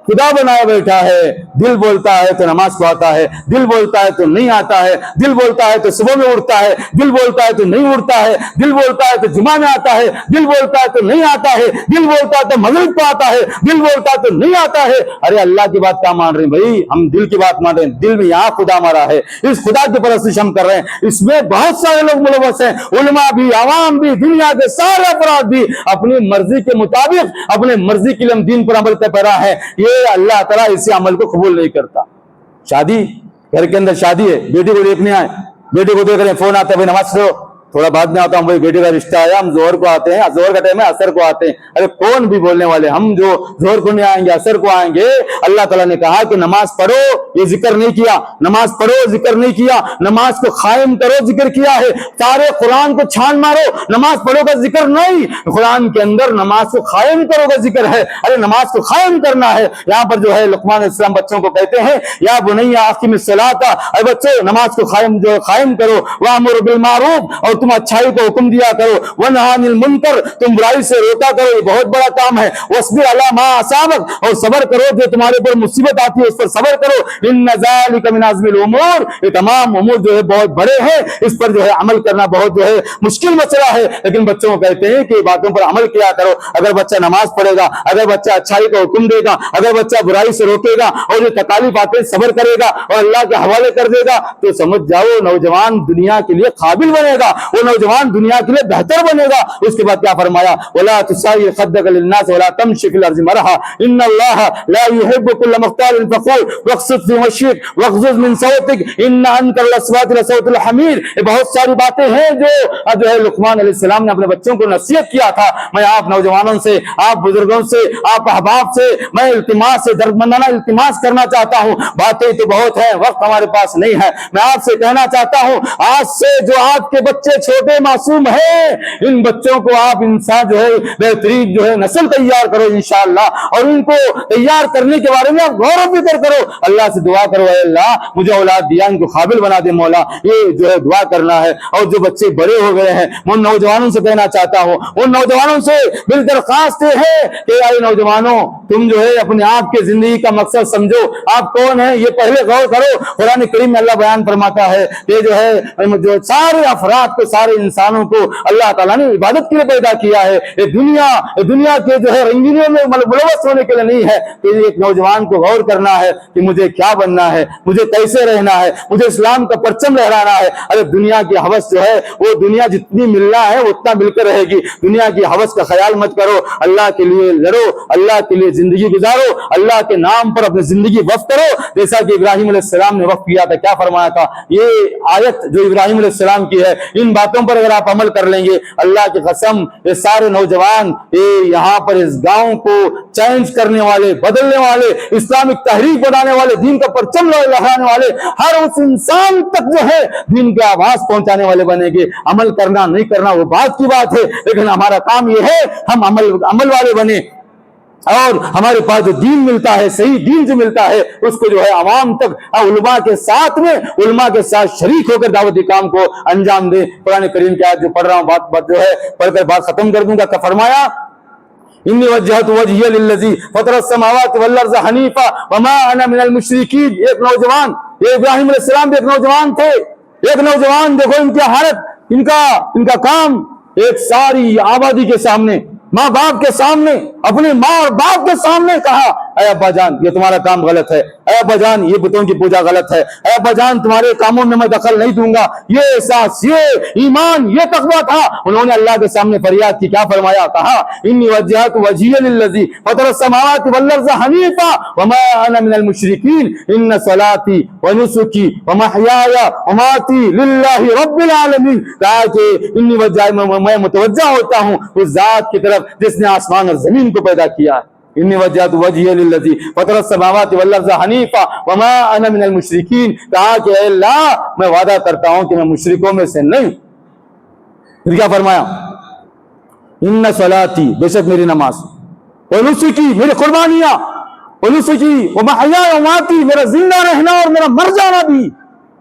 خدا بنایا بیٹھا ہے. دل بولتا ہے تو نماز کو آتا ہے, دل بولتا ہے تو نہیں آتا ہے, دل بولتا ہے تو صبح میں اٹھتا ہے, دل بولتا ہے تو نہیں اٹھتا ہے, دل بولتا ہے تو جمعہ میں آتا ہے, دل بولتا ہے تو نہیں آتا ہے, دل بولتا ہے تو مغرب کو آتا ہے, دل بولتا ہے تو نہیں آتا ہے. ارے اللہ کی بات کیا مان رہے ہیں بھائی؟ ہم دل کی بات مان رہے ہیں. دل میں یہاں خدا مارا ہے, اس خدا کی پرستش ہم کر رہے ہیں. اس میں بہت سارے لوگ ملوث ہیں, علماء بھی, عوام بھی, دنیا کے سارے افراد بھی اپنی مرضی کے مطابق اپنے مرضی کے لیے ہم دین پر عمل کر پیرا ہے. یہ اللہ تعالیٰ اسی عمل کو قبول نہیں کرتا. شادی, گھر کے اندر شادی ہے, بیٹی کو دیکھنے آئے, بیٹے کو دیکھ رہے ہیں, فون آتا ہے بھائی نماز پڑھو, تھوڑا بعد میں آتا ہوں بھائی بیٹے کا رشتہ آیا, ہم زہر کو آتے ہیں, زہر کا ٹائم ہے, عصر کو آتے ہیں. ارے کون بھی بولنے والے, ہم جو زہر کو نہیں آئیں گے عصر کو آئیں گے. اللہ تعالیٰ نے کہا کہ نماز پڑھو, یہ ذکر نہیں کیا. نماز پڑھو ذکر نہیں کیا, نماز کو قائم کرو ذکر کیا ہے. سارے قرآن کو چھان مارو, نماز پڑھو کا ذکر نہیں. قرآن کے اندر نماز کو قائم کرو کا ذکر ہے. ارے نماز کو قائم کرنا ہے. یہاں پر جو ہے لقمان علیہ السلام بچوں کو کہتے ہیں یا بنیا اقیم الصلاۃ, اے بچے نماز کو قائم کرو, وامر بالمعروف, اور تم اچھائی کو حکم دیا کرو, ونہی عن المنکر, تم برائی سے روکا کرو. یہ بہت بڑا کام ہے. واصبر علی ما اصابک, اور صبر کرو جو تمہارے اوپر مصیبت آتی ہے اس پر صبر کرو. ان ذالک من عزم الامور, یہ تمام امور جو ہے بہت بڑے ہیں, اس پر جو ہے عمل کرنا بہت جو ہے مشکل مسئلہ ہے. لیکن بچوں کو کہتے ہیں کہ باتوں پر عمل کیا کرو. اگر بچہ نماز پڑھے گا, اگر بچہ اچھائی کا حکم دے گا, اگر بچہ برائی سے روکے گا اور جو تکالیف آتے صبر کرے گا اور اللہ کے حوالے کر دے گا, تو سمجھ جاؤ نوجوان دنیا کے لیے قابل بنے گا, وہ نوجوان دنیا کے لیے بہتر بنے گا. اس کے بعد کیا فرمایا, ولا تسعر خدك للناس ولا تمشي في الارض مرحا ان الله لا يحب كل مختال فخور واقصد في مشيك واغضض من صوتك ان انكر الاصوات لصوت الحمير. یہ بہت ساری باتیں ہیں جو ہے لقمان علیہ السلام نے اپنے بچوں کو نصیحت کیا تھا. میں آپ نوجوانوں سے, آپ بزرگوں سے, آپ احباب سے میں التماس سے درمندانہ التماس کرنا چاہتا ہوں. باتیں تو بہت ہیں, وقت ہمارے پاس نہیں ہے. میں آپ سے کہنا چاہتا ہوں آج سے جو آپ کے بچے چھوٹے معصوم ہیں, ان بچوں کو آپ انسان جو ہے بہترین جو ہے نسل تیار کرو انشاءاللہ, اور ان کو تیار کرنے کے بارے میں آپ غور و فکر کرو. اللہ سے دعا کرو, اے اللہ مجھے اولاد دیا, ان کو قابل بنا دے مولا. یہ جو ہے دعا کرنا ہے. اور جو بچے بڑے ہو گئے ہیں, میں ان نوجوانوں سے کہنا چاہتا ہوں, ان نوجوانوں سے بل درخواست ہے کہ اے نوجوانوں تم جو ہے اپنے آپ کے زندگی کا مقصد سمجھو. آپ کون ہیں یہ پہلے غور کرو. قرآن کریم میں اللہ بیان فرماتا ہے کہ جو ہے جو سارے افراد کو, سارے انسانوں کو اللہ تعالیٰ نے عبادت کے لیے پیدا کیا ہے. یہ دنیا کے جو ہے رنگینیوں میں ملوث ہونے کے لیے نہیں ہے. کہ ایک نوجوان کو غور کرنا ہے کہ مجھے کیا بننا ہے, مجھے کیسے رہنا ہے, مجھے اسلام کا پرچم لہرانا ہے. ارے دنیا کی ہوس جو ہے وہ دنیا جتنی ملنا ہے اتنا مل کر رہے گی. دنیا کی ہوس کا خیال مت کرو, اللہ کے لیے لڑو, اللہ کے لیے زندگی گزارو, اللہ کے نام پر اپنی زندگی وقف کرو. جیسا کہ ابراہیم علیہ السلام نے وقف کیا تھا, کیا فرمایا تھا. یہ آیت جو ابراہیم علیہ السلام کی ہے, ان باتوں پر اگر آپ عمل کر لیں گے, اللہ کی قسم یہ سارے نوجوان یہاں پر اس گاؤں کو چینج کرنے والے, بدلنے والے, اسلامک تحریک بنانے والے, دین کا پرچم لہرانے والے, ہر اس انسان تک جو ہے دین کی آواز پہنچانے والے بنے گے. عمل کرنا نہیں کرنا وہ بات کی بات ہے, لیکن ہمارا کام یہ ہے ہم عمل والے بنے, اور ہمارے پاس جو دین ملتا ہے, صحیح دین جو ملتا ہے, اس کو جو ہے عوام تک علماء کے ساتھ میں, علماء کے ساتھ شریک ہو کر دعوتی کام کو انجام دیں. قرآن کریم کی آیت جو پڑھ رہا ہوں, بات جو ہے پڑھ کر بات ختم کر دوں گا. کہ فرمایا انی وجہت وجہی للذی فطر السماوات والارض حنیفا وما انا من المشرکین. ایک نوجوان, یہ ابراہیم علیہ السلام بھی ایک نوجوان تھے. ایک نوجوان دیکھو ان کی حالت, ان کا کام, ایک ساری آبادی کے سامنے, ماں باپ کے سامنے, اپنے ماں اور باپ کے سامنے کہا اے ابا جان یہ تمہارا کام غلط ہے, اے ابا جان یہ بتوں کی پوجا غلط ہے, اے ابا جان تمہارے کاموں میں دخل نہیں دوں گا. یہ احساس, یہ ایمان, یہ تقویٰ تھا. انہوں نے اللہ کے سامنے فریاد کی, کیا فرمایا, کہا انی وجہت وجہی للذی فطر السماوات والارض حنیفا وما انا من المشرکین ان صلاتی ونسکی ومحیای ومماتی للہ رب العالمین. کہا کہ انی وجہ, میں متوجہ ہوتا ہوں اس ذات کی طرف جس نے آسمان اور زمین کو پیدا کیا ہے. انی وجہت وجہی للذی فطر السماوات والارض حنیفا وما انا من المشرکین. کہا کہ اے اللہ میں وعدہ کرتا ہوں کہ میں مشرکوں میں سے نہیں. پھر کیا فرمایا, ان صلاتی, بے شک میری نماز, ونسکی, میری قربانیاں, ونسکی ومحیای ومماتی, میرا زندہ رہنا اور میرا مر جانا بھی,